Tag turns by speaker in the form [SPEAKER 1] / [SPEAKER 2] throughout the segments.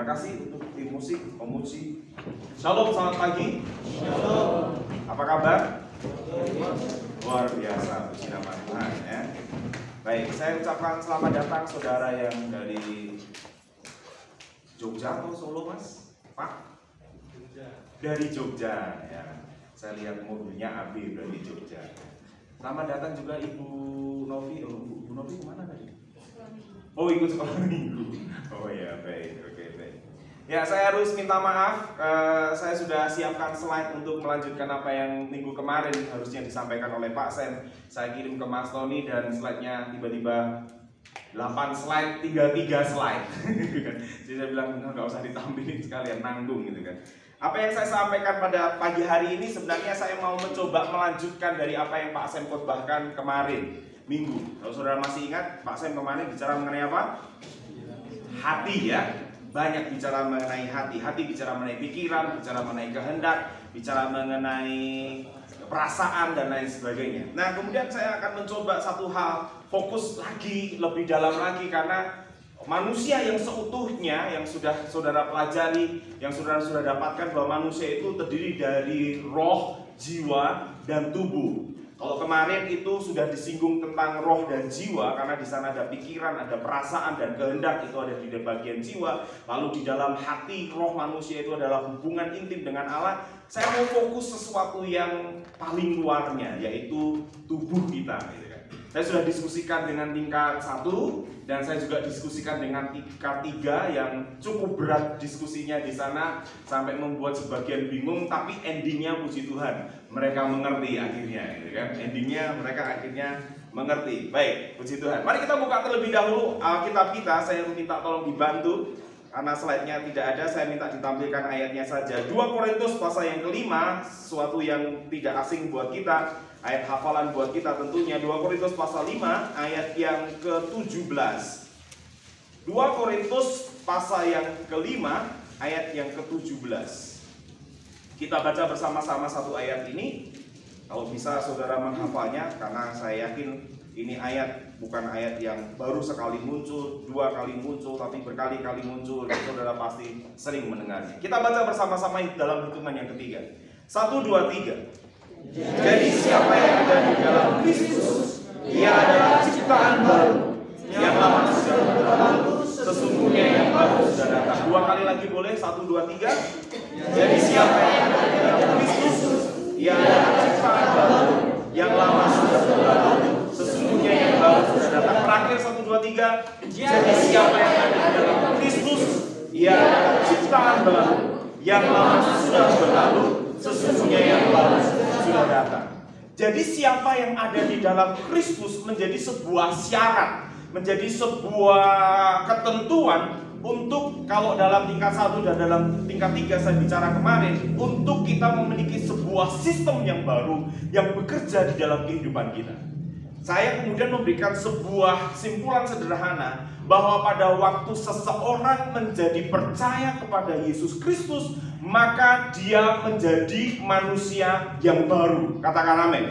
[SPEAKER 1] kasih untuk tim musik, Om Muci. Shalom, selamat pagi.
[SPEAKER 2] Shalom.
[SPEAKER 1] Apa kabar? Luar biasa, puji nama Tuhan ya. Baik, saya ucapkan selamat datang saudara yang dari Jogja atau Solo, Mas? Pak? Dari Jogja ya. Saya lihat mobilnya AB dari Jogja. Selamat datang juga Ibu Novi. Oh, Ibu Novi kemana tadi? Oh, ikut sekolah minggu. Oh ya, baik, oke, baik. Ya, saya harus minta maaf. Saya sudah siapkan slide untuk melanjutkan apa yang minggu kemarin harusnya disampaikan oleh Pak Sen. Saya kirim ke Mas Tony dan slide-nya tiba-tiba 8 slide, 33 slide. Jadi saya bilang nggak usah ditampilin sekalian, nanggung gitu kan. Apa yang saya sampaikan pada pagi hari ini sebenarnya saya mau mencoba melanjutkan dari apa yang Pak Sen khotbahkan kemarin minggu. Kalau saudara masih ingat, Pak Sen kemarin bicara mengenai apa? Hati ya. Banyak bicara mengenai hati. Hati bicara mengenai pikiran, bicara mengenai kehendak, bicara mengenai perasaan dan lain sebagainya. Nah, kemudian saya akan mencoba satu hal, fokus lagi, lebih dalam lagi, karena manusia yang seutuhnya yang sudah saudara pelajari, yang saudara sudah dapatkan bahwa manusia itu terdiri dari roh, jiwa, dan tubuh. Kalau kemarin itu sudah disinggung tentang roh dan jiwa, karena di sana ada pikiran, ada perasaan, dan kehendak itu ada di bagian jiwa. Lalu di dalam hati roh manusia itu adalah hubungan intim dengan Allah. Saya mau fokus sesuatu yang paling luarnya, yaitu tubuh kita. Gitu kan. Saya sudah diskusikan dengan tingkat 1, dan saya juga diskusikan dengan tingkat 3 yang cukup berat diskusinya di sana sampai membuat sebagian bingung, tapi endingnya puji Tuhan mereka mengerti akhirnya, gitu kan? Endingnya mereka akhirnya mengerti. Baik, puji Tuhan. Mari kita buka terlebih dahulu Alkitab kita. Saya minta tolong dibantu karena slide-nya tidak ada. Saya minta ditampilkan ayatnya saja. 2 Korintus pasal yang kelima, sesuatu yang tidak asing buat kita. Ayat hafalan buat kita tentunya. 2 Korintus pasal 5 ayat yang ke-17. 2 Korintus pasal yang kelima ayat yang ke-17. Kita baca bersama-sama satu ayat ini. Kalau bisa saudara menghafalnya, karena saya yakin ini ayat bukan ayat yang baru sekali muncul, 2 kali muncul, tapi berkali-kali muncul, dan saudara pasti sering mendengarnya. Kita baca bersama-sama dalam hitungan yang ketiga. 1, 2, 3. Jadi siapa yang ada di dalam Kristus, ia adalah ciptaan baru. Yang lama sudah berlalu, sesungguhnya yang baru sudah datang. 2 kali lagi boleh? 1, 2, 3. Jadi siapa yang ada di dalam Kristus, ia adalah ciptaan baru. Yang lama sudah berlalu, sesungguhnya yang baru sudah datang. Terakhir 1, 2, 3. Jadi siapa yang ada di dalam Kristus, ia adalah ciptaan baru. Yang lama sudah berlalu, sesungguhnya yang baru sudah datang. Jadi siapa yang ada di dalam Kristus menjadi sebuah syarat, menjadi sebuah ketentuan untuk, kalau dalam tingkat 1 dan dalam tingkat 3 saya bicara kemarin, untuk kita memiliki sebuah sistem yang baru yang bekerja di dalam kehidupan kita. Saya kemudian memberikan sebuah simpulan sederhana bahwa pada waktu seseorang menjadi percaya kepada Yesus Kristus, maka dia menjadi manusia yang baru. Katakan amin.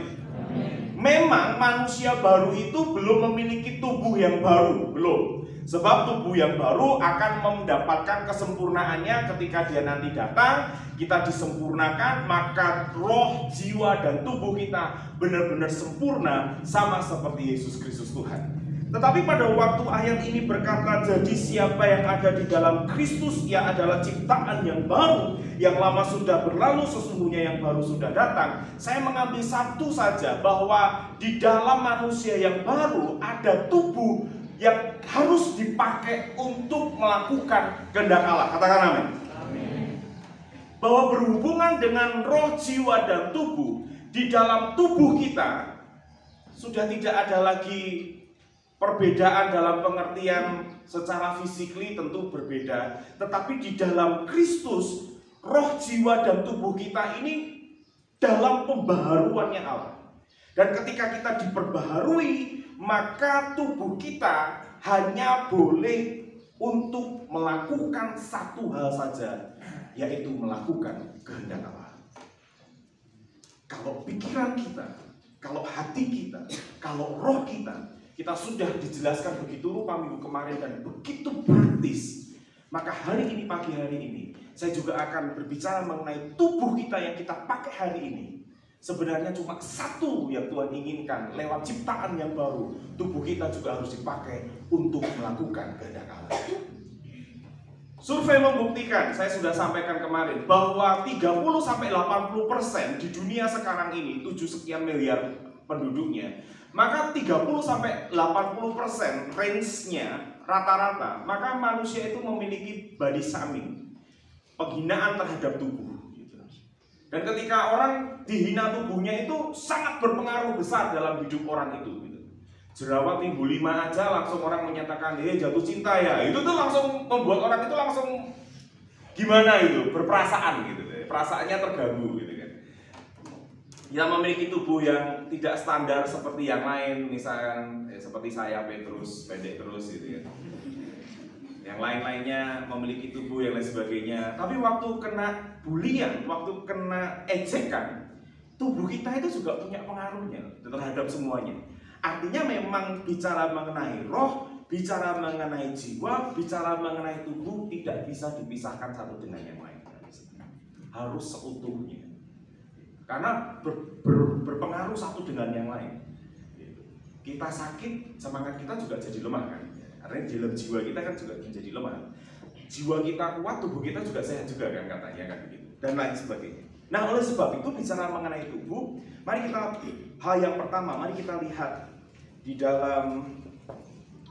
[SPEAKER 1] Memang manusia baru itu belum memiliki tubuh yang baru, belum. Sebab tubuh yang baru akan mendapatkan kesempurnaannya ketika dia nanti datang, kita disempurnakan, maka roh, jiwa, dan tubuh kita benar-benar sempurna sama seperti Yesus Kristus Tuhan. Tetapi pada waktu ayat ini berkata, jadi siapa yang ada di dalam Kristus, ia adalah ciptaan yang baru. Yang lama sudah berlalu, sesungguhnya yang baru sudah datang. Saya mengambil satu saja, bahwa di dalam manusia yang baru ada tubuh yang harus dipakai untuk melakukan kehendak Allah. Katakan amin. Bahwa berhubungan dengan roh, jiwa, dan tubuh, di dalam tubuh kita sudah tidak ada lagi perbedaan dalam pengertian secara fisikly, tentu berbeda. Tetapi di dalam Kristus, roh, jiwa, dan tubuh kita ini dalam pembaharuannya Allah. Dan ketika kita diperbaharui, maka tubuh kita hanya boleh untuk melakukan satu hal saja, yaitu melakukan kehendak Allah. Kalau pikiran kita, kalau hati kita, kalau roh kita sudah dijelaskan begitu rupa minggu kemarin dan begitu praktis, Maka hari ini, pagi hari ini, saya juga akan berbicara mengenai tubuh kita yang kita pakai hari ini. Sebenarnya cuma satu yang Tuhan inginkan lewat ciptaan yang baru. Tubuh kita juga harus dipakai untuk melakukan kehendak Allah. Survei membuktikan, saya sudah sampaikan kemarin, bahwa 30-80% di dunia sekarang ini, 7 sekian miliar penduduknya, maka 30-80% range-nya rata-rata, maka manusia itu memiliki body shaming, penghinaan terhadap tubuh. Dan ketika orang dihina tubuhnya itu sangat berpengaruh besar dalam hidup orang itu. Jerawat timbul 5 aja langsung orang menyatakan jatuh cinta ya. Itu tuh langsung membuat orang itu langsung gimana itu, berperasaan gitu. Perasaannya terganggu gitu kan. Yang memiliki tubuh yang tidak standar seperti yang lain, misalkan seperti saya Petrus, pendek terus gitu ya. Yang lain-lainnya memiliki tubuh yang lain sebagainya. Tapi waktu kena bulian, waktu kena ejekan, tubuh kita itu juga punya pengaruhnya terhadap semuanya. Artinya memang bicara mengenai roh, bicara mengenai jiwa, bicara mengenai tubuh tidak bisa dipisahkan satu dengan yang lain. Harus seutuhnya. Karena berpengaruh satu dengan yang lain. Kita sakit, semangat kita juga jadi lemah kan. Karena di dalam jiwa kita kan juga menjadi lemah. Jiwa kita kuat, tubuh kita juga sehat juga kan katanya kan begitu. Dan lain sebagainya. Nah, oleh sebab itu bicara mengenai tubuh, mari kita hal yang pertama, mari kita lihat di dalam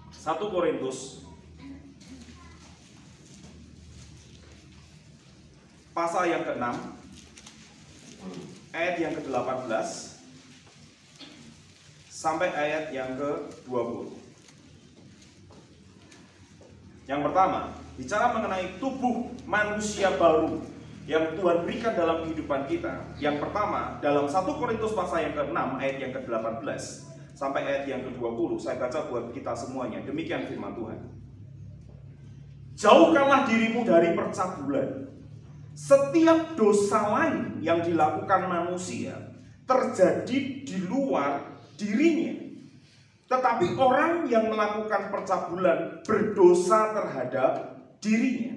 [SPEAKER 1] 1 Korintus pasal yang ke-6 ayat yang ke-18 sampai ayat yang ke-20. Yang pertama, bicara mengenai tubuh manusia baru yang Tuhan berikan dalam kehidupan kita. Yang pertama, dalam 1 Korintus pasal yang ke-6 ayat yang ke-18 sampai ayat yang ke-20, saya baca buat kita semuanya. Demikian firman Tuhan. Jauhkanlah dirimu dari percabulan. Setiap dosa lain yang dilakukan manusia terjadi di luar dirinya. Tetapi orang yang melakukan percabulan berdosa terhadap dirinya.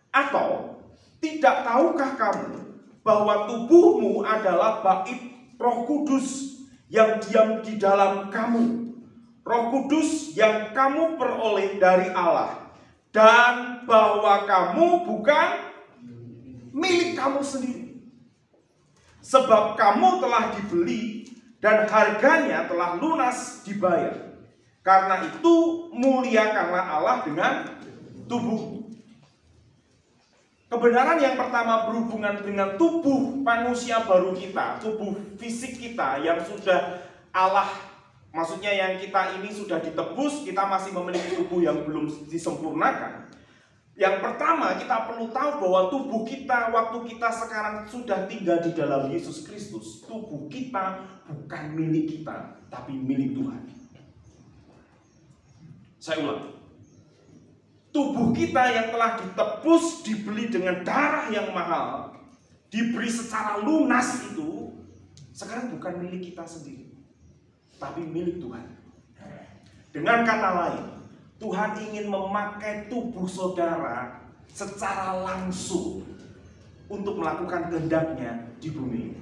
[SPEAKER 1] Atau tidak tahukah kamu bahwa tubuhmu adalah bait Roh Kudus yang diam di dalam kamu, Roh Kudus yang kamu peroleh dari Allah, dan bahwa kamu bukan milik kamu sendiri, sebab kamu telah dibeli dan harganya telah lunas dibayar. Karena itu muliakanlah Allah dengan tubuh. Kebenaran yang pertama berhubungan dengan tubuh manusia baru kita, tubuh fisik kita yang sudah Allah, maksudnya yang kita ini sudah ditebus, kita masih memiliki tubuh yang belum disempurnakan. Yang pertama kita perlu tahu bahwa tubuh kita waktu kita sekarang sudah tinggal di dalam Yesus Kristus, tubuh kita bukan milik kita, tapi milik Tuhan. Saya ulang. Tubuh kita yang telah ditebus, dibeli dengan darah yang mahal, diberi secara lunas itu, sekarang bukan milik kita sendiri, tapi milik Tuhan. Dengan kata lain, Tuhan ingin memakai tubuh saudara secara langsung untuk melakukan kehendak-Nya di bumi ini.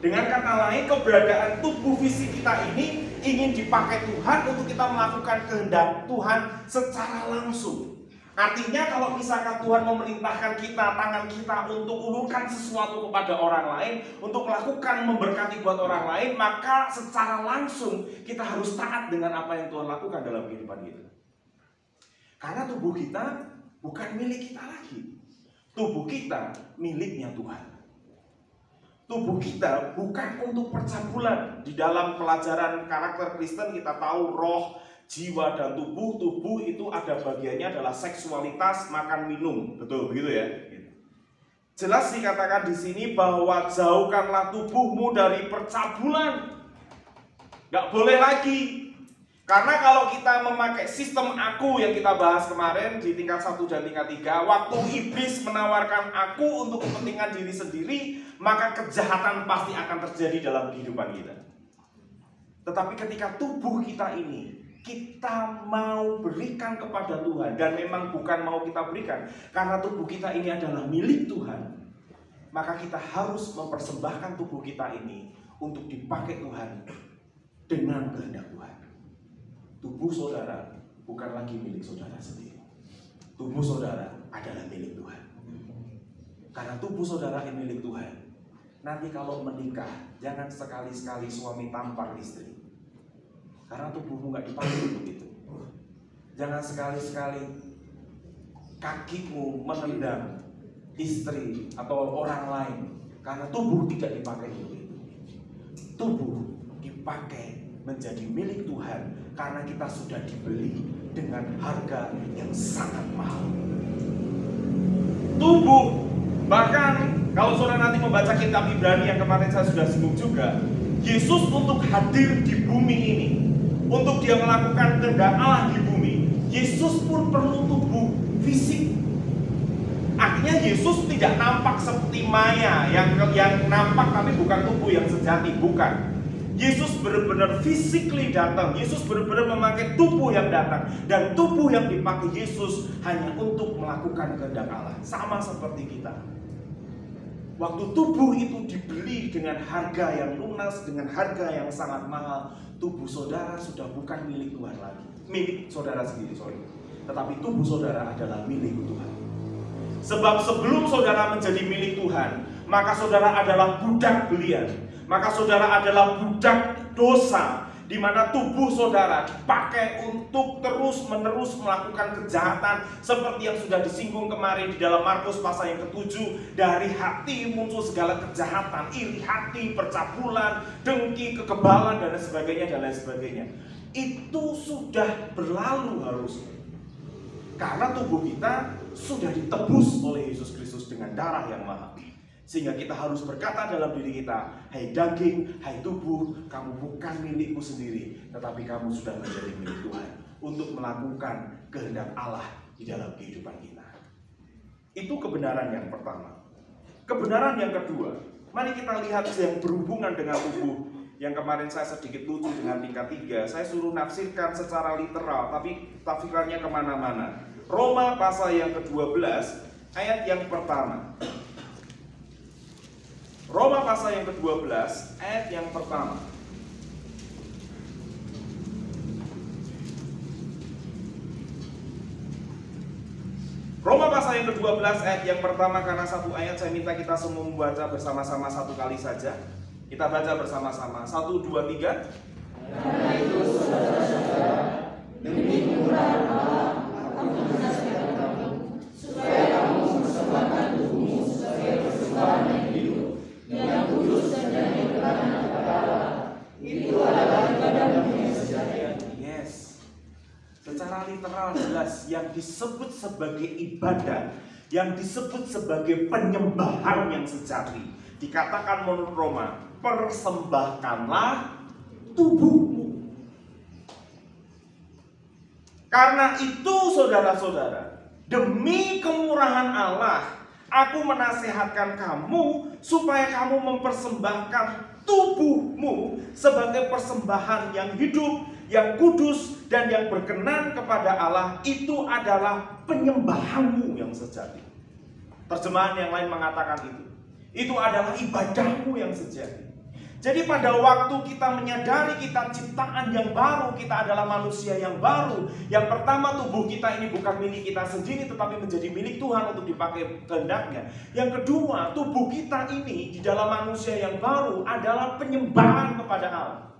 [SPEAKER 1] Dengan kata lain, keberadaan tubuh fisik kita ini ingin dipakai Tuhan untuk kita melakukan kehendak Tuhan secara langsung. Artinya kalau misalkan Tuhan memerintahkan kita, tangan kita untuk ulurkan sesuatu kepada orang lain, untuk melakukan memberkati buat orang lain, maka secara langsung kita harus taat dengan apa yang Tuhan lakukan dalam kehidupan kita. Karena tubuh kita bukan milik kita lagi. Tubuh kita miliknya Tuhan. Tubuh kita bukan untuk percabulan. Di dalam pelajaran karakter Kristen kita tahu roh, jiwa, dan tubuh. Tubuh itu ada bagiannya adalah seksualitas, makan, minum. Betul begitu ya? Jelas dikatakan di sini bahwa jauhkanlah tubuhmu dari percabulan. Gak boleh lagi. Karena kalau kita memakai sistem aku yang kita bahas kemarin di tingkat 1 dan tingkat 3, waktu iblis menawarkan aku untuk kepentingan diri sendiri, maka kejahatan pasti akan terjadi dalam kehidupan kita. Tetapi ketika tubuh kita ini kita mau berikan kepada Tuhan, dan memang bukan mau kita berikan, karena tubuh kita ini adalah milik Tuhan, maka kita harus mempersembahkan tubuh kita ini untuk dipakai Tuhan dengan kehendak Tuhan. Tubuh saudara bukan lagi milik saudara sendiri. Tubuh saudara adalah milik Tuhan. Karena tubuh saudara ini milik Tuhan, nanti kalau menikah, jangan sekali-sekali suami tampar istri, karena tubuhmu nggak dipakai untuk itu. Jangan sekali-sekali kakimu menendang istri atau orang lain, karena tubuh tidak dipakai untuk itu. Tubuh dipakai menjadi milik Tuhan karena kita sudah dibeli dengan harga yang sangat mahal. Tubuh, bahkan kalau saudara nanti membaca kitab Ibrani yang kemarin saya sudah singgung juga, Yesus untuk hadir di bumi ini, untuk dia melakukan kehendak Allah di bumi, Yesus pun perlu tubuh fisik. Artinya Yesus tidak nampak seperti Maya yang nampak tapi bukan tubuh yang sejati, bukan. Yesus benar-benar physically datang. Yesus benar-benar memakai tubuh yang datang, dan tubuh yang dipakai Yesus hanya untuk melakukan kehendak Allah. Sama seperti kita. Waktu tubuh itu dibeli dengan harga yang lunas, dengan harga yang sangat mahal, tubuh saudara sudah bukan milik Tuhan lagi, milik saudara sendiri, tetapi tubuh saudara adalah milik Tuhan. Sebab sebelum saudara menjadi milik Tuhan, maka saudara adalah budak belian. Maka saudara adalah budak dosa, di mana tubuh saudara dipakai untuk terus-menerus melakukan kejahatan, seperti yang sudah disinggung kemarin di dalam Markus pasal yang ke-7. Dari hati muncul segala kejahatan, iri hati, percabulan, dengki, kekebalan, dan lain sebagainya. Itu sudah berlalu harusnya, karena tubuh kita sudah ditebus oleh Yesus Kristus dengan darah yang mahal. Sehingga kita harus berkata dalam diri kita, hai daging, hai tubuh, kamu bukan milikku sendiri, tetapi kamu sudah menjadi milik Tuhan untuk melakukan kehendak Allah di dalam kehidupan kita. Itu kebenaran yang pertama. Kebenaran yang kedua, mari kita lihat yang berhubungan dengan tubuh. Yang kemarin saya sedikit lucu dengan tingkat 3. Saya suruh nafsirkan secara literal, tapi tafsirannya kemana-mana. Roma pasal yang ke-12 ayat yang pertama. Roma pasal yang ke-12 ayat yang pertama. Roma pasal yang ke-12 ayat yang pertama, karena satu ayat saya minta kita semua membaca bersama-sama satu kali saja. Kita baca bersama-sama. 1, 2, 3.
[SPEAKER 2] Karena itu saudara-saudara, demi kemurahan Allah, aku menasihatkan kamu supaya kamu mempersembahkan tubuhmu sebagai persembahan yang hidup, yang kudus dan yang berkenan kepada Allah. Itu adalah ibadahmu yang sejati.
[SPEAKER 1] Yes. Secara literal jelas, yang disebut sebagai ibadah, yang disebut sebagai penyembahan yang sejati, dikatakan menurut Roma, persembahkanlah tubuhmu. Karena itu saudara-saudara, demi kemurahan Allah, aku menasihatkan kamu supaya kamu mempersembahkan tubuhmu sebagai persembahan yang hidup, yang kudus, dan yang berkenan kepada Allah. Itu adalah penyembahanmu yang sejati. Terjemahan yang lain mengatakan itu adalah ibadahmu yang sejati. Jadi pada waktu kita menyadari kita ciptaan yang baru, kita adalah manusia yang baru. Yang pertama, tubuh kita ini bukan milik kita sendiri, tetapi menjadi milik Tuhan untuk dipakai kehendaknya. Yang kedua, tubuh kita ini di dalam manusia yang baru adalah penyembahan kepada Allah.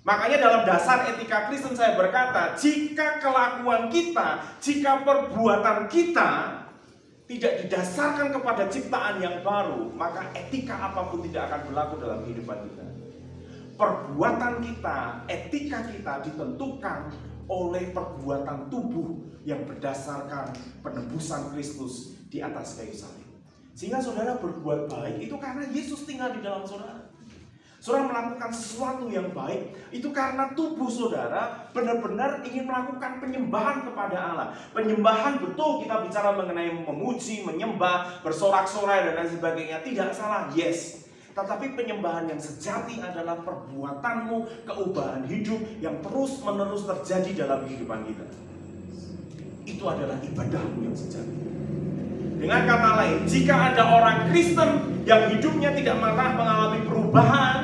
[SPEAKER 1] Makanya dalam dasar etika Kristen saya berkata, jika kelakuan kita, jika perbuatan kita tidak didasarkan kepada ciptaan yang baru, maka etika apapun tidak akan berlaku dalam kehidupan kita. Perbuatan kita, etika kita ditentukan oleh perbuatan tubuh yang berdasarkan penebusan Kristus di atas kayu salib. Sehingga saudara berbuat baik itu karena Yesus tinggal di dalam saudara. Saudara melakukan sesuatu yang baik itu karena tubuh saudara benar-benar ingin melakukan penyembahan kepada Allah. Penyembahan, betul, kita bicara mengenai memuji, menyembah, bersorak-sorai dan lain sebagainya, tidak salah, yes. Tetapi penyembahan yang sejati adalah perbuatanmu, keubahan hidup yang terus-menerus terjadi dalam kehidupan kita. Itu adalah ibadahmu yang sejati. Dengan kata lain, jika ada orang Kristen yang hidupnya tidak pernah mengalami perubahan,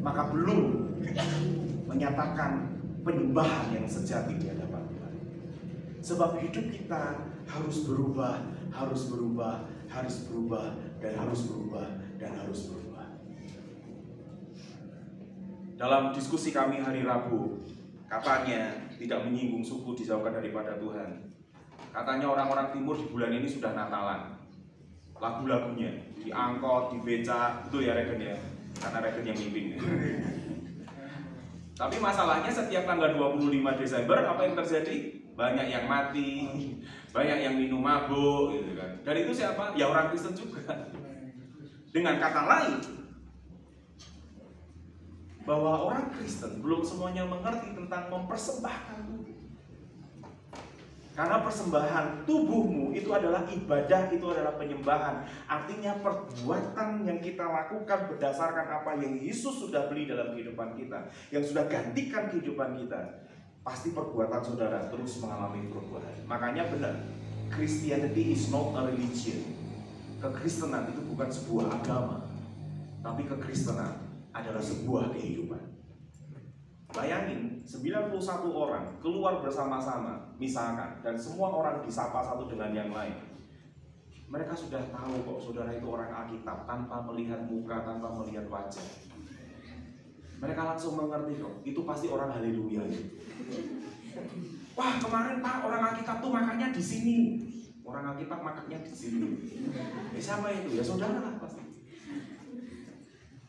[SPEAKER 1] maka belum menyatakan penyembahan yang sejati di hadapan Tuhan. Sebab hidup kita harus berubah, harus berubah, harus berubah, dan harus berubah, dan harus berubah. Dalam diskusi kami hari Rabu, katanya tidak menyinggung suku dijauhkan daripada Tuhan. Katanya orang-orang timur di bulan ini sudah Natalan. Lagu-lagunya di angkot, di becak, itu ya Regen ya. Karena Regen yang mimpin. Tapi masalahnya setiap tanggal 25 Desember apa yang terjadi? Banyak yang mati, banyak yang minum mabuk gitu kan. Dan itu siapa? Ya orang Kristen juga. Dengan kata lain, bahwa orang Kristen belum semuanya mengerti tentang mempersembahkan tubuh. Karena persembahan tubuhmu itu adalah ibadah, itu adalah penyembahan. Artinya perbuatan yang kita lakukan berdasarkan apa yang Yesus sudah beli dalam kehidupan kita, yang sudah gantikan kehidupan kita. Pasti perbuatan saudara terus mengalami perubahan. Makanya benar, Christianity is not a religion. Kekristenan itu bukan sebuah agama, tapi kekristenan adalah sebuah kehidupan. Bayangin, 91 orang keluar bersama-sama, misalkan, dan semua orang disapa satu dengan yang lain. Mereka sudah tahu kok saudara itu orang Alkitab tanpa melihat muka, tanpa melihat wajah. Mereka langsung mengerti kok, itu pasti orang haleluya. Wah, kemarin Pak, orang Alkitab tuh makannya di sini. Orang Alkitab makannya di sini. Siapa itu? Ya saudara lah pasti.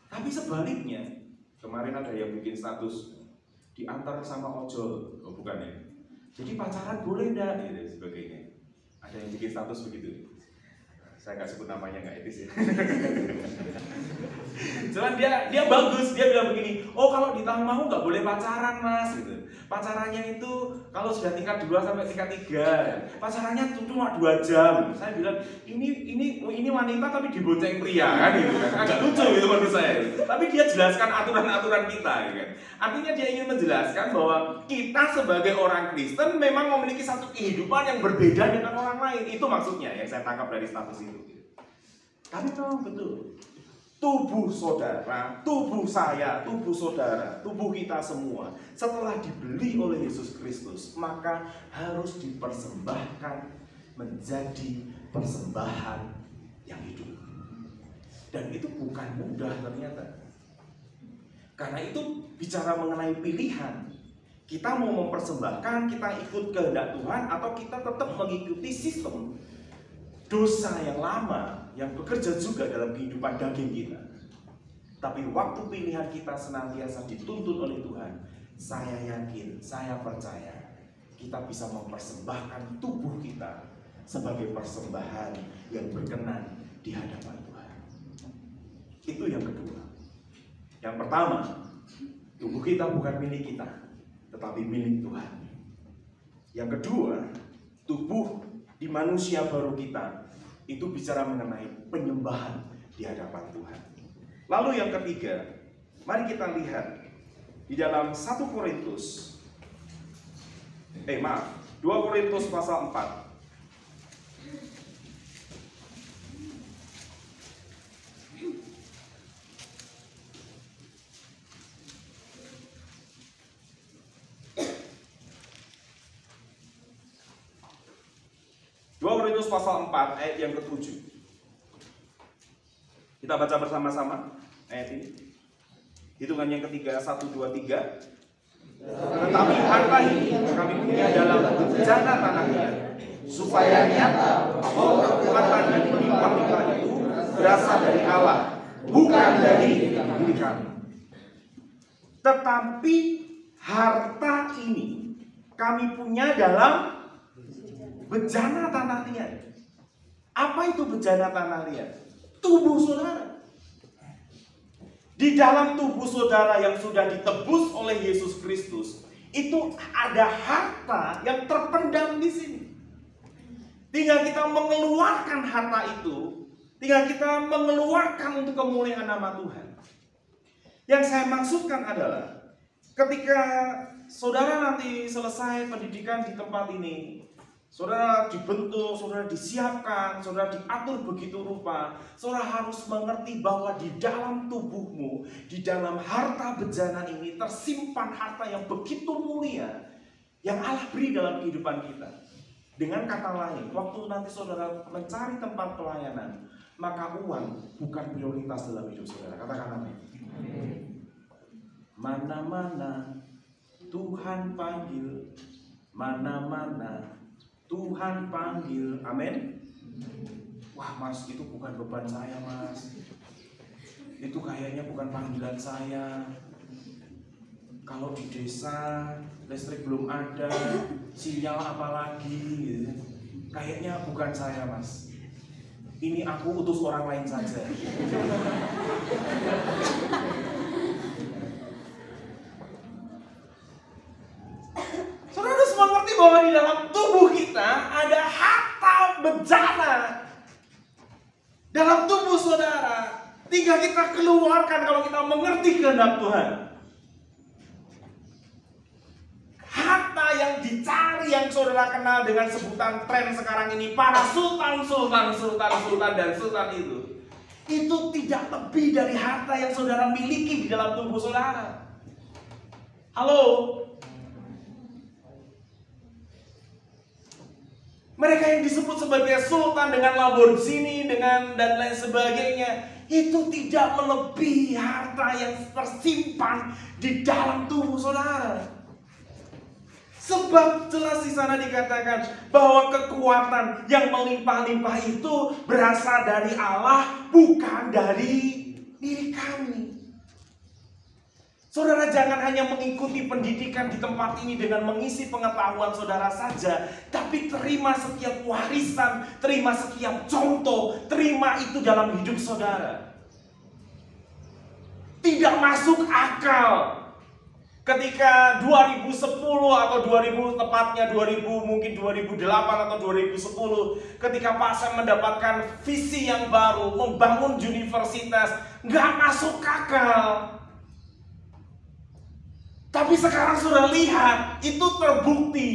[SPEAKER 1] Tapi sebaliknya, kemarin ada yang bikin status diantar sama ojol, oh bukan ya? Jadi pacaran boleh enggak? Gitu sebagainya. Ada yang bikin status begitu. Saya nggak sebut namanya, nggak etis ya. Cuman dia bagus, dia bilang begini, oh kalau di Tangmahu nggak boleh pacaran mas, gitu. Pacarannya itu kalau sudah tingkat 2 sampai tingkat 3, pacarannya cuma 2 jam. Saya bilang ini wanita tapi dibonceng pria kan, gitu kan. Agak lucu gitu menurut saya. Tapi dia jelaskan aturan-aturan kita, gitu kan. Artinya dia ingin menjelaskan bahwa kita sebagai orang Kristen memang memiliki satu kehidupan yang berbeda dengan orang lain. Itu maksudnya yang saya tangkap dari status itu. Tapi memang betul. Tubuh saudara, tubuh saya, tubuh saudara, tubuh kita semua setelah dibeli oleh Yesus Kristus, maka harus dipersembahkan menjadi persembahan yang hidup. Dan itu bukan mudah ternyata. Karena itu bicara mengenai pilihan. Kita mau mempersembahkan, kita ikut kehendak Tuhan, atau kita tetap mengikuti sistem dosa yang lama yang bekerja juga dalam kehidupan daging kita. Tapi waktu pilihan kita senantiasa dituntun oleh Tuhan, saya yakin, saya percaya kita bisa mempersembahkan tubuh kita sebagai persembahan yang berkenan di hadapan Tuhan. Itu yang kedua. Yang pertama, tubuh kita bukan milik kita, tetapi milik Tuhan. Yang kedua, tubuh di manusia baru kita itu bicara mengenai penyembahan di hadapan Tuhan. Lalu yang ketiga, mari kita lihat di dalam 2 Korintus pasal 4. Korintus pasal 4 ayat yang ke-7. Kita baca bersama-sama ayat ini. Hitungan yang ketiga, 1, 2, 3. Tetapi harta ini kami punya dalam bejana tanahnya, supaya nyata bahwa kekuatan dan melimpah-limpah itu berasal dari Allah, bukan dari diri kami. Tetapi harta ini kami punya dalam bejana tanah liat. Apa itu bejana tanah liat? Tubuh saudara. Di dalam tubuh saudara yang sudah ditebus oleh Yesus Kristus, itu ada harta yang terpendam di sini. Tinggal kita mengeluarkan harta itu Tinggal kita mengeluarkan untuk kemuliaan nama Tuhan. Yang saya maksudkan adalah ketika saudara nanti selesai pendidikan di tempat ini, saudara dibentuk, saudara disiapkan, saudara diatur begitu rupa, saudara harus mengerti bahwa di dalam tubuhmu, di dalam harta bejana ini tersimpan harta yang begitu mulia yang Allah beri dalam kehidupan kita. Dengan kata lain, waktu nanti saudara mencari tempat pelayanan, maka uang bukan prioritas dalam hidup saudara. Katakan amin. Mana-mana Tuhan panggil, mana-mana Tuhan panggil. Amin. Wah mas, itu bukan beban saya mas. Itu kayaknya bukan panggilan saya. Kalau di desa listrik belum ada, sinyal apalagi gitu. Kayaknya bukan saya mas. Ini aku utus orang lain saja. Saudara harus mengerti bahwa di dalam tubuh kita ada harta bejana. Dalam tubuh saudara, tinggal kita keluarkan kalau kita mengerti kehendak Tuhan. Harta yang dicari, yang saudara kenal dengan sebutan tren sekarang ini, para sultan dan sultan itu tidak lebih dari harta yang saudara miliki di dalam tubuh saudara. Halo? Mereka yang disebut sebagai sultan dengan Lamborghini dengan dan lain sebagainya, itu tidak melebihi harta yang tersimpan di dalam tubuh saudara. Sebab jelas di sana dikatakan bahwa kekuatan yang melimpah-limpah itu berasal dari Allah, bukan dari diri kami. Saudara jangan hanya mengikuti pendidikan di tempat ini dengan mengisi pengetahuan saudara saja, tapi terima setiap warisan, terima setiap contoh, terima itu dalam hidup saudara. Tidak masuk akal ketika 2010 atau 2000 tepatnya 2000 mungkin 2008 atau 2010 ketika Pak Sam mendapatkan visi yang baru membangun universitas, nggak masuk akal. Tapi sekarang sudah lihat itu terbukti.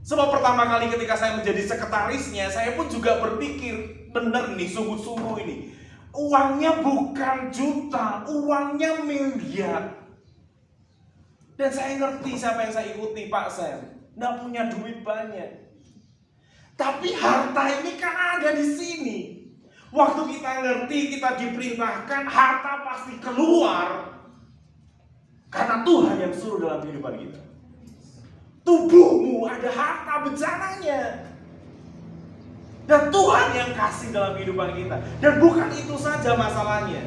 [SPEAKER 1] Sebab pertama kali ketika saya menjadi sekretarisnya, saya pun juga berpikir bener nih, sungguh-sungguh ini uangnya bukan juta, uangnya miliar. Dan saya ngerti siapa yang saya ikuti, Pak Sam. Nggak punya duit banyak. Tapi harta ini kan ada di sini. Waktu kita ngerti, kita diperintahkan, harta pasti keluar. Karena Tuhan yang suruh dalam kehidupan kita. Tubuhmu ada harta bejananya. Dan Tuhan yang kasih dalam kehidupan kita. Dan bukan itu saja masalahnya.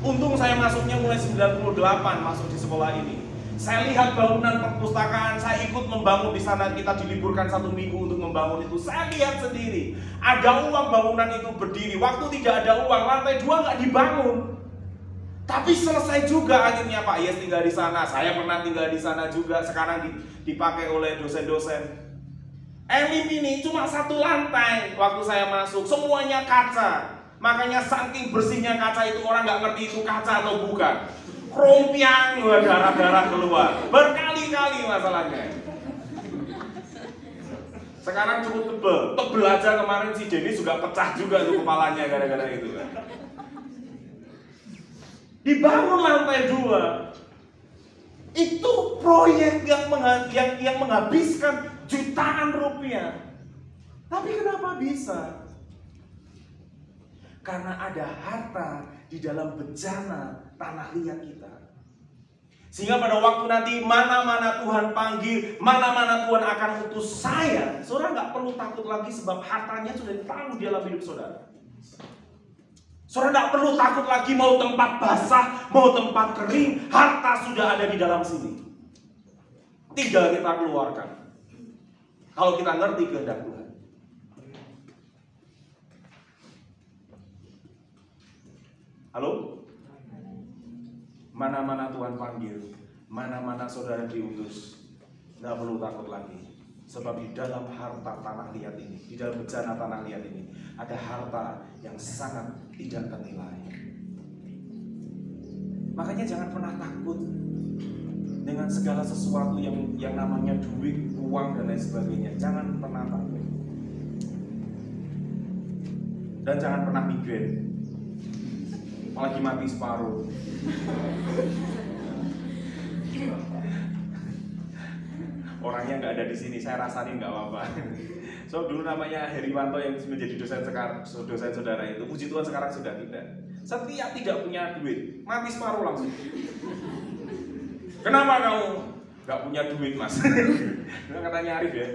[SPEAKER 1] Untung saya masuknya mulai 98 masuk di sekolah ini. Saya lihat bangunan perpustakaan, saya ikut membangun di sana, kita diliburkan 1 minggu untuk membangun itu. Saya lihat sendiri, ada uang bangunan itu berdiri. Waktu tidak ada uang, lantai 2 nggak dibangun. Tapi selesai juga akhirnya Pak Yes tinggal di sana. Saya pernah tinggal di sana juga, sekarang dipakai oleh dosen-dosen. Elim ini cuma 1 lantai waktu saya masuk, semuanya kaca. Makanya saking bersihnya kaca itu orang nggak ngerti itu kaca atau bukan. Krompiang, darah-darah keluar. Berkali-kali masalahnya. Sekarang cukup tebel aja. Kemarin si Denny juga pecah juga tuh kepalanya gara-gara itu kan. Dibangun lantai 2. Itu proyek yang menghabiskan jutaan rupiah. Tapi kenapa bisa? Karena ada harta di dalam bejana tanah liat kita. Sehingga pada waktu nanti mana-mana Tuhan panggil, mana-mana Tuhan akan utus saya, saudara nggak perlu takut lagi sebab hartanya sudah ditaruh di dalam hidup saudara. Saudara nggak perlu takut lagi mau tempat basah, mau tempat kering, harta sudah ada di dalam sini. Tinggal kita keluarkan. Kalau kita ngerti kehendak Tuhan. Halo? Mana-mana Tuhan panggil, mana-mana saudara diutus, nggak perlu takut lagi. Sebab di dalam harta tanah liat ini, di dalam bejana tanah liat ini, ada harta yang sangat tidak ternilai. Makanya jangan pernah takut dengan segala sesuatu yang namanya duit, uang, dan lain sebagainya. Jangan pernah takut. Dan jangan pernah migrain. Apalagi mati separuh. Orangnya nggak ada di sini, saya rasain nggak apa-apa. So dulu namanya Heriwanto yang menjadi dosen saudara itu, puji Tuhan sekarang sudah tidak. Setiap tidak punya duit, mati separuh langsung. Kenapa kamu nggak punya duit, Mas? Katanya Arif ya.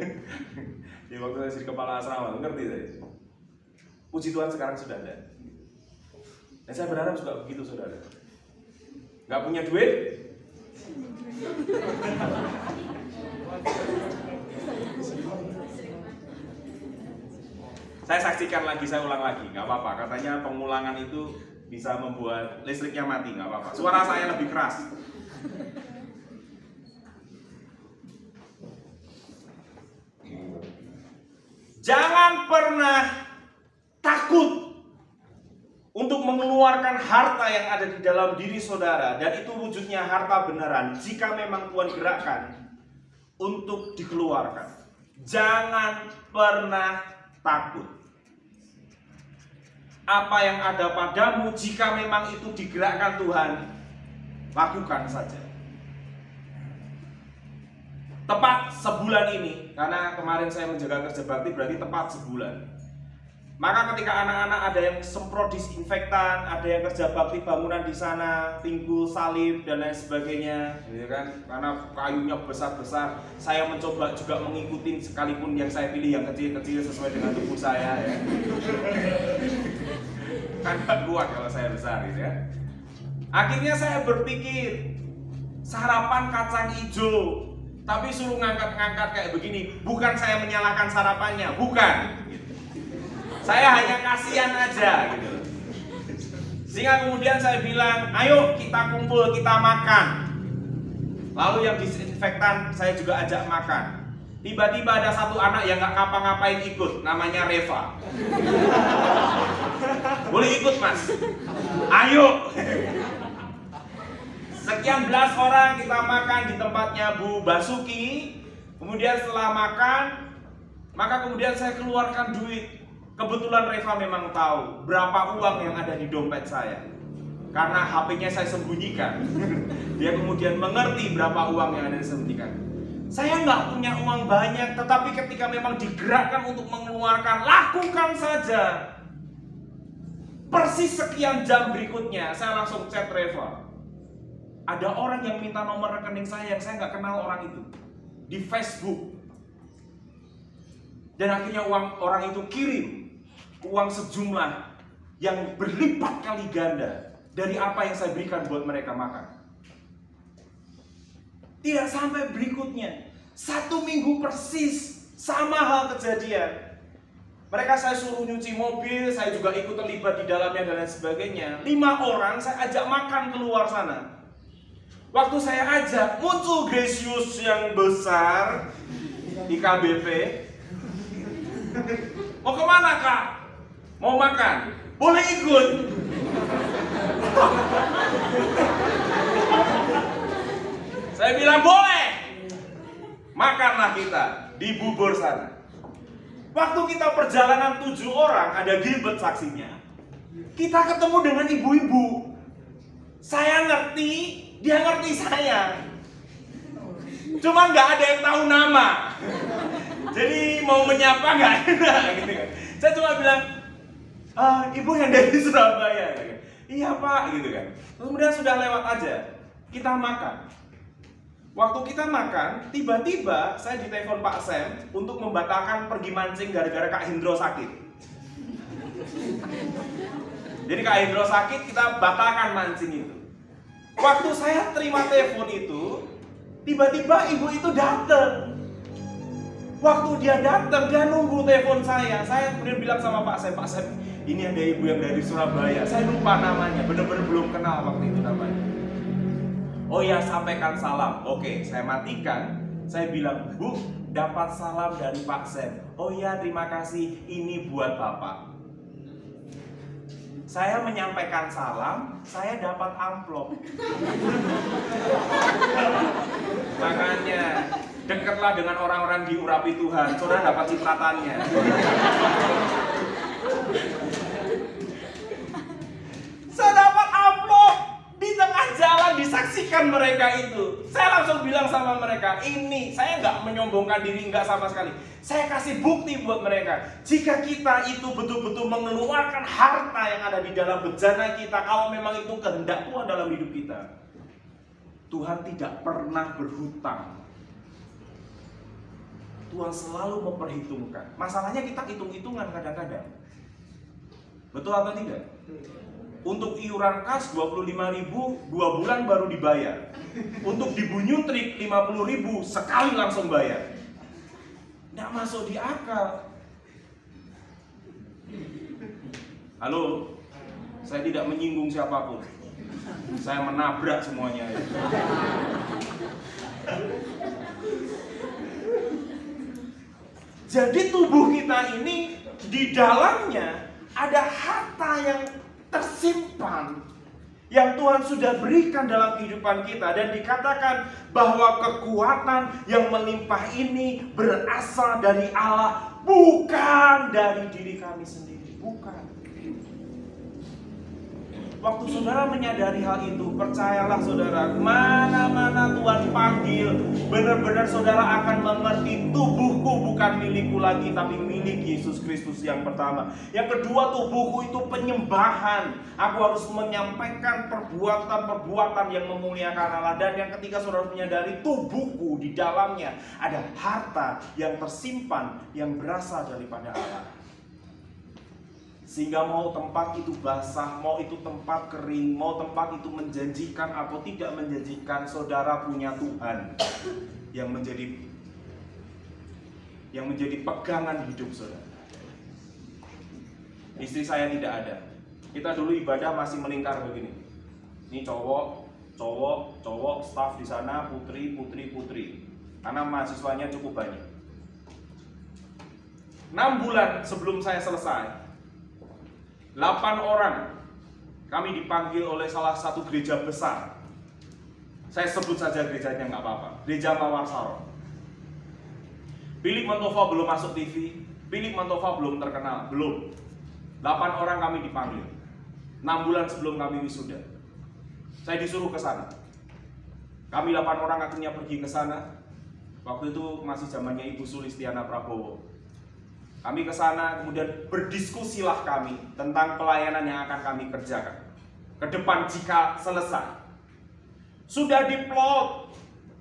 [SPEAKER 1] Di waktu saya jadi kepala asrama, ngerti saya. Puji Tuhan sekarang sudah ada. Dan saya berharap juga begitu, saudara. Nggak punya duit? Saya saksikan lagi, saya ulang lagi, nggak apa-apa. Katanya pengulangan itu bisa membuat listriknya mati, nggak apa-apa. Suara saya lebih keras. Jangan pernah takut untuk mengeluarkan harta yang ada di dalam diri saudara, dan itu wujudnya harta beneran. Jika memang Tuhan gerakkan untuk dikeluarkan, jangan pernah takut. Apa yang ada padamu, jika memang itu digerakkan Tuhan, lakukan saja. Tepat sebulan ini, karena kemarin saya menjaga kerja bakti, berarti tepat sebulan. Maka ketika anak-anak ada yang semprot disinfektan, ada yang kerja bakti bangunan di sana, pinggul, salib, dan lain sebagainya, gitu kan? Karena kayunya besar-besar, saya mencoba juga mengikuti, sekalipun yang saya pilih yang kecil-kecil sesuai dengan tubuh saya, ya. Kan gak kuat kalau saya besar, gitu ya. Akhirnya saya berpikir, sarapan kacang hijau, tapi suruh ngangkat-ngangkat kayak begini. Bukan saya menyalahkan sarapannya, bukan. Saya hanya kasihan aja gitu. Sehingga kemudian saya bilang, ayo kita kumpul, kita makan. Lalu yang disinfektan saya juga ajak makan. Tiba-tiba ada satu anak yang gak ngapa-ngapain ikut, namanya Reva. Boleh ikut, Mas? Ayo. Sekian belas orang kita makan di tempatnya Bu Basuki. Kemudian setelah makan, maka kemudian saya keluarkan duit. Kebetulan Reva memang tahu berapa uang yang ada di dompet saya. Karena HP-nya saya sembunyikan. Dia kemudian mengerti berapa uang yang ada disembunyikan. Saya nggak punya uang banyak, tetapi ketika memang digerakkan untuk mengeluarkan, lakukan saja. Persis sekian jam berikutnya, saya langsung chat Reva. Ada orang yang minta nomor rekening saya yang saya nggak kenal orang itu di Facebook. Dan akhirnya orang itu kirim uang sejumlah yang berlipat kali ganda dari apa yang saya berikan buat mereka makan. Tidak sampai berikutnya, 1 minggu persis sama hal kejadian. Mereka saya suruh nyuci mobil, saya juga ikut terlibat di dalamnya dan lain sebagainya. 5 orang saya ajak makan keluar sana. Waktu saya ajak, muncul Gracious yang besar di KBP. Mau kemana, Kak? Mau makan? Boleh ikut. Saya bilang boleh. Makanlah kita di bubur sana. Waktu kita perjalanan 7 orang, ada Gilbert saksinya. Kita ketemu dengan ibu-ibu. Saya ngerti, dia ngerti saya. Cuma nggak ada yang tahu nama. Jadi mau menyapa nggak enak gitu kan. Saya cuma bilang, ibu yang dari Surabaya. Iya Pak, gitu kan. Kemudian sudah lewat aja, kita makan. Waktu kita makan, tiba-tiba saya ditelepon Pak Sam untuk membatalkan pergi mancing gara-gara Kak Hendro sakit. Jadi Kak Hendro sakit, kita batalkan mancing itu. Waktu saya terima telepon itu, tiba-tiba ibu itu datang. Waktu dia datang, dia nunggu telepon saya. Saya kemudian bilang sama Pak Sam, ini ada ibu yang dari Surabaya. Saya lupa namanya, benar-benar belum kenal waktu itu namanya. Oh ya, sampaikan salam. Oke, saya matikan. Saya bilang, Bu, dapat salam dari Pak Sam. Oh ya, terima kasih, ini buat Bapak. Saya menyampaikan salam, saya dapat amplop. Makanya dekatlah dengan orang-orang diurapi Tuhan, saudara dapat cipratannya. Saya dapat amplop di tengah jalan, disaksikan mereka itu. Saya langsung bilang sama mereka, ini saya nggak menyombongkan diri, nggak sama sekali. Saya kasih bukti buat mereka. Jika kita itu betul-betul mengeluarkan harta yang ada di dalam bejana kita, kalau memang itu kehendak Tuhan dalam hidup kita, Tuhan tidak pernah berhutang. Tuhan selalu memperhitungkan. Masalahnya kita hitung-hitungan kadang-kadang. Betul atau tidak? Untuk iuran kas 25.000, 2 bulan baru dibayar. Untuk dibunyutrik 50.000, sekali langsung bayar. Nggak masuk di akal. Halo, saya tidak menyinggung siapapun. Saya menabrak semuanya. Jadi tubuh kita ini di dalamnya ada harta yang tersimpan yang Tuhan sudah berikan dalam kehidupan kita, dan dikatakan bahwa kekuatan yang melimpah ini berasal dari Allah, bukan dari diri kami sendiri, bukan. Waktu saudara menyadari hal itu, percayalah saudara, mana-mana Tuhan panggil, benar-benar saudara akan mengerti tubuhku bukan milikku lagi, tapi milik Yesus Kristus yang pertama. Yang kedua, tubuhku itu penyembahan. Aku harus menyampaikan perbuatan-perbuatan yang memuliakan Allah. Dan yang ketiga, saudara menyadari tubuhku di dalamnya ada harta yang tersimpan yang berasal daripada Allah. Sehingga mau tempat itu basah, mau itu tempat kering, mau tempat itu menjanjikan atau tidak menjanjikan, saudara punya Tuhan yang menjadi pegangan hidup saudara. Istri saya tidak ada. Kita dulu ibadah masih melingkar begini. Ini cowok, staf di sana, putri. Karena mahasiswanya cukup banyak. 6 bulan sebelum saya selesai, 8 orang kami dipanggil oleh salah satu gereja besar. Saya sebut saja gerejanya, nggak apa-apa. Gereja Mawar Saron. Philip Mantova belum masuk TV, Philip Mantova belum terkenal, belum. 8 orang kami dipanggil. 6 bulan sebelum kami wisuda. Saya disuruh ke sana. Kami 8 orang akhirnya pergi ke sana. Waktu itu masih zamannya Ibu Sulistiana Prabowo. Kami ke sana, kemudian berdiskusilah kami tentang pelayanan yang akan kami kerjakan ke depan jika selesai. Sudah diplot.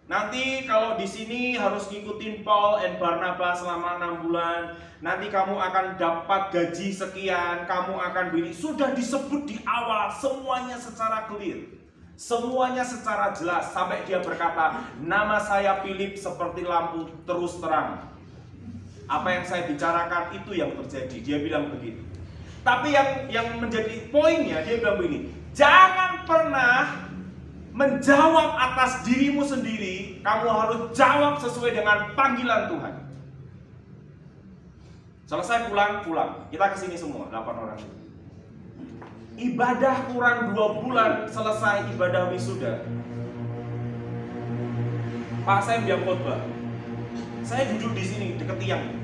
[SPEAKER 1] Nanti kalau di sini harus ngikutin Paul and Barnabas selama 6 bulan. Nanti kamu akan dapat gaji sekian, kamu akan beli. Sudah disebut di awal, semuanya secara clear. Semuanya secara jelas, sampai dia berkata, nama saya Philip seperti lampu terus terang. Apa yang saya bicarakan itu yang terjadi. Dia bilang begitu. Tapi yang menjadi poinnya, dia bilang begini, jangan pernah menjawab atas dirimu sendiri. Kamu harus jawab sesuai dengan panggilan Tuhan. Selesai pulang. Kita kesini semua, 8 orang. Ibadah kurang 2 bulan selesai ibadah wisuda. Pak Sam yang khotbah. Saya duduk di sini dekat tiang.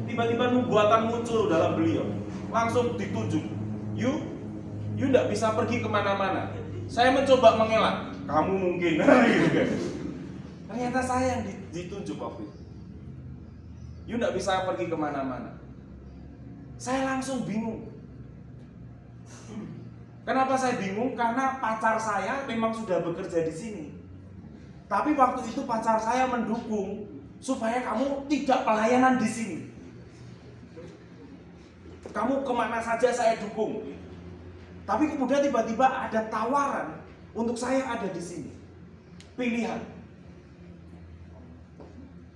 [SPEAKER 1] Tiba-tiba nubuatan muncul dalam beliau. Langsung ditunjuk. You tidak bisa pergi kemana-mana. Saya mencoba mengelak. Kamu mungkin. Ternyata saya yang ditunjuk waktu itu. You tidak bisa pergi kemana-mana. Saya langsung bingung. Kenapa saya bingung? Karena pacar saya memang sudah bekerja di sini. Tapi waktu itu pacar saya mendukung supaya kamu tidak pelayanan di sini. Kamu kemana saja saya dukung. Tapi kemudian tiba-tiba ada tawaran untuk saya ada di sini. Pilihan.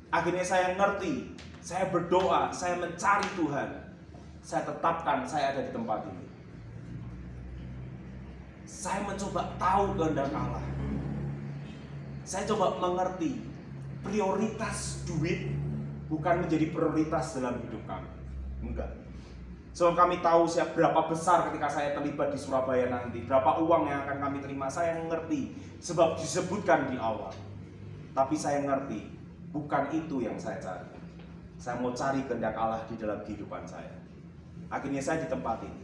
[SPEAKER 1] Akhirnya saya ngerti, saya berdoa, saya mencari Tuhan. Saya tetapkan saya ada di tempat ini. Saya mencoba tahu kehendak Allah. Saya coba mengerti prioritas duit bukan menjadi prioritas dalam hidup kami. Enggak. Sebab kami tahu berapa besar ketika saya terlibat di Surabaya nanti, berapa uang yang akan kami terima, saya ngerti. Sebab disebutkan di awal. Tapi saya ngerti, bukan itu yang saya cari. Saya mau cari kehendak Allah di dalam kehidupan saya. Akhirnya saya di tempat ini.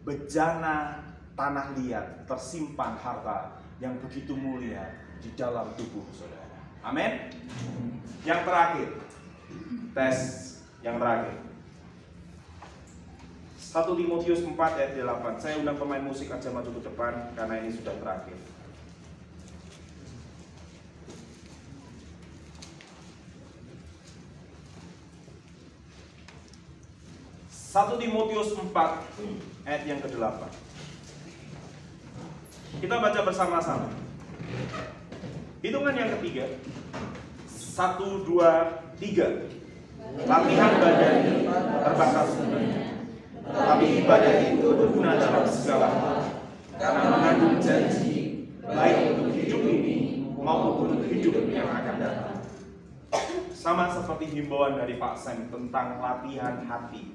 [SPEAKER 1] Bejana tanah liat tersimpan harta yang begitu mulia di dalam tubuh saudara. Amin. Yang terakhir, tes yang terakhir. 1 Timotius 4 ayat 8. Saya undang pemain musik aja maju ke depan karena ini sudah terakhir. Satu Timotius 4 ayat yang ke-8. Kita baca bersama-sama. Hitungan yang ketiga. 1, 2, 3. Latihan badan terbatas gunanya, tetapi ibadah itu berguna dalam segala hal, karena mengandung janji baik untuk hidup ini maupun untuk hidup yang akan datang. Sama seperti himbauan dari Pak Sam tentang latihan hati.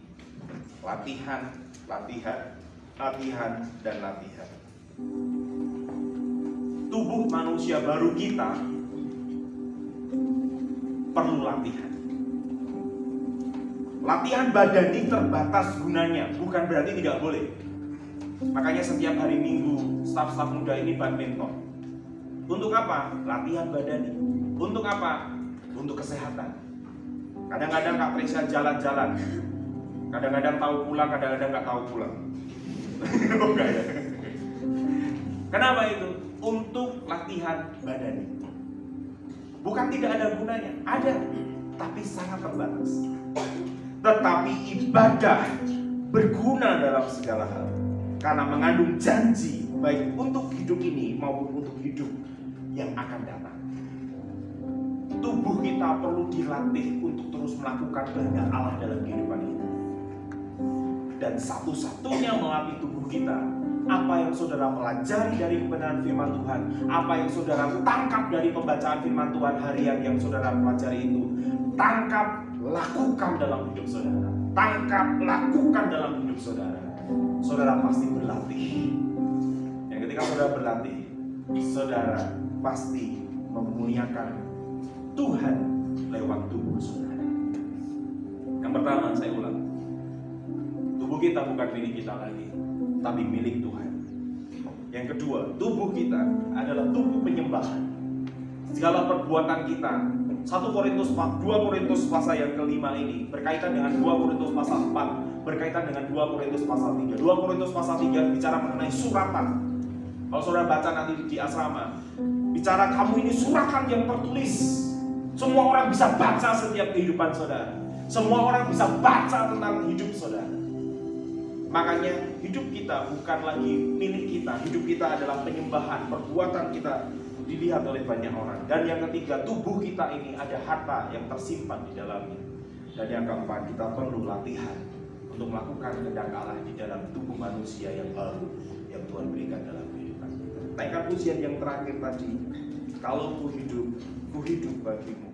[SPEAKER 1] Latihan, dan latihan. Tubuh manusia baru kita perlu latihan. Latihan badan ini terbatas gunanya, bukan berarti tidak boleh. Makanya setiap hari Minggu staf-staf muda ini badminton. Untuk apa? Latihan badan. Untuk apa? Untuk kesehatan. Kadang-kadang Kak Tresya jalan-jalan. Kadang-kadang tahu pulang, kadang-kadang nggak tahu pulang. Enggak ya? Kenapa itu? Untuk latihan badan. Bukan tidak ada gunanya, ada, tapi sangat terbatas. Tetapi ibadah berguna dalam segala hal, karena mengandung janji baik untuk hidup ini maupun untuk hidup yang akan datang. Tubuh kita perlu dilatih untuk terus melakukan kehendak Allah dalam kehidupan kita. Dan satu-satunya melatih tubuh kita, apa yang saudara pelajari dari kebenaran firman Tuhan, apa yang saudara tangkap dari pembacaan firman Tuhan harian yang saudara pelajari itu, tangkap, lakukan dalam hidup saudara. Tangkap, lakukan dalam hidup saudara. Saudara pasti berlatih. Yang ketika saudara berlatih, saudara pasti memuliakan Tuhan lewat tubuh saudara. Yang pertama saya ulang, tubuh kita bukan milik kita lagi, tapi milik Tuhan. Yang kedua, tubuh kita adalah tubuh penyembahan. Segala perbuatan kita, 2 Korintus pasal yang kelima ini berkaitan dengan 2 Korintus pasal 4, berkaitan dengan 2 Korintus pasal 3. 2 Korintus pasal 3 bicara mengenai suratan. Kalau saudara baca nanti di asrama, bicara kamu ini suratan yang tertulis. Semua orang bisa baca setiap kehidupan saudara. Semua orang bisa baca tentang hidup saudara. Makanya hidup kita bukan lagi milik kita. Hidup kita adalah penyembahan. Perbuatan kita dilihat oleh banyak orang. Dan yang ketiga, tubuh kita ini ada harta yang tersimpan di dalamnya. Dan yang keempat, kita perlu latihan untuk melakukan kehendak Allah di dalam tubuh manusia yang baru yang Tuhan berikan dalam kehidupan kita. Naikkan pujian yang terakhir tadi. Kalau ku hidup bagimu.